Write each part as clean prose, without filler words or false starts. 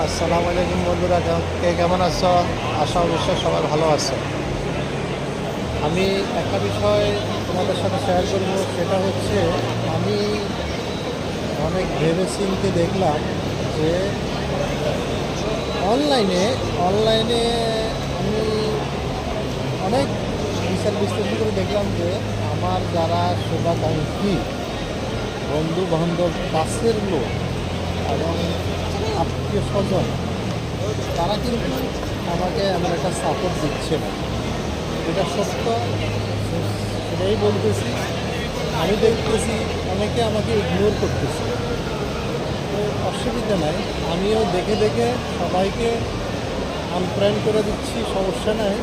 আসসালামু আলাইকুম বন্ধুরা, কে কেমন আছো? আশা অবশ্যই সবাই ভালো আছে। আমি একটা বিষয় তোমাদের সাথে শেয়ার করব, সেটা হচ্ছে আমি অনেক ভেবে চিন্তে দেখলাম যে অনলাইনে অনলাইনে আমি অনেক বিচার বিশ্লেষণ করে দেখলাম যে আমার যারা শুভাকাঙ্ক্ষী বন্ধু বান্ধব, কাছের লোক এবং আত্মীয় স্বজন, তারা কিন্তু আমাকে এমন একটা সাপোর্ট দিচ্ছে না। এটা সত্য, সেটাই বলতেছি। আমি দেখতেছি অনেকে আমাকে ইগনোর করতেছে। তো অসুবিধা নাই, আমিও দেখে দেখে সবাইকে আনফ্রেন্ড করে দিচ্ছি, সমস্যা নাই।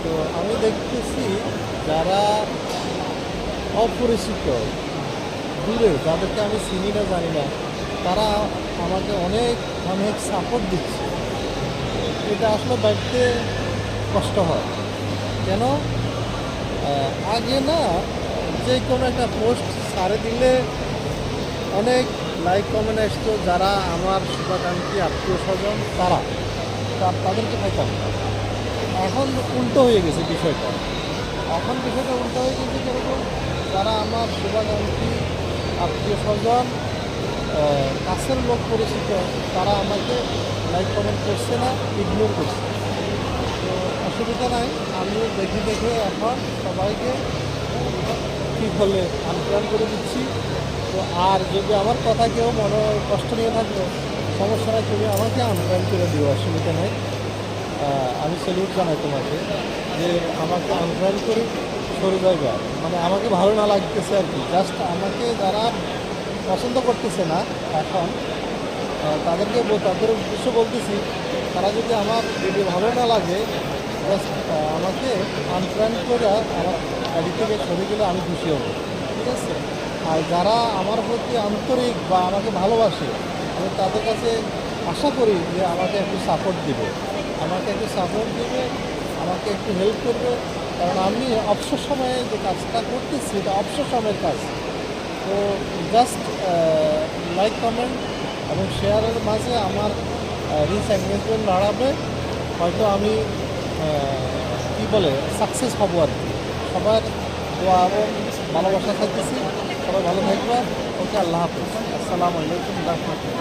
তো আমি দেখতেছি যারা অপরিচিত, দূরে, যাদেরকে আমি চিনি না জানি না, তারা আমাকে অনেক অনেক সাপোর্ট দিচ্ছে। এটা আসলে বাড়িতে কষ্ট হয় কেন? আগে না, যে কোনো একটা পোস্ট ছাড়ে দিলে অনেক লাইক কমেন্ট আসতো, যারা আমার শুভাকাঙ্ক্ষী আত্মীয় স্বজন তাদেরকে পাইতাম না। এখন উল্টো হয়ে গেছে বিষয়টা। বিষয়টা উল্টো হয়ে গেছে যেরকম, যারা আমার শুভাকাঙ্ক্ষী আত্মীয় স্বজন, কাছের লোক পরিচিত, তারা আমাকে লাইক কমেন্ট করছে না, ইগনোর করছে। তো অসুবিধা নাই, আমিও দেখে দেখে এখন সবাইকে কী হলে আনপ্ল্যান করে দিচ্ছি। তো আর যদি আমার কথা কেউ মনে কষ্ট নিয়ে থাকলো, সমস্যা নাই, তুমি আমাকে আনপ্ল্যান করে দিও, অসুবিধা নেই। আমি স্যালুট জানাই তোমাকে যে আমাকে আনপ্ল্যান করে সরে যাইবা, মানে আমাকে ভালো না লাগতেছে আর কি। জাস্ট আমাকে যারা পছন্দ করতেছে না এখন, তাদের উদ্দেশ্য বলতেছি, তারা যদি আমার ভিডিও ভালো না লাগে, জাস্ট আমাকে আনফ্রেন্ড করে আমার গাড়ি থেকে সরে গেলে আমি খুশি হব, ঠিক আছে? আর যারা আমার প্রতি আন্তরিক বা আমাকে ভালোবাসে, আমি তাদের কাছে আশা করি যে আমাকে একটু সাপোর্ট দিবে, আমাকে একটু হেল্প করবে। কারণ আমি অবসর সময়ে যে কাজটা করতেছি, এটা অবসর সময়ের কাজ। তো জাস্ট লাইক কমেন্ট এবং শেয়ারের মাঝে আমার রিচ এঙ্গেজমেন্ট বাড়াবে, হয়তো আমি কী বলে সাকসেস হব আর কি। সবার দোয়া এবং ভালোবাসা থাকতেছি, সবাই ভালো থাকবে। ওকে, আল্লাহ হাফেজ, আসসালামু আলাইকুম রাহমাতুল্লাহ।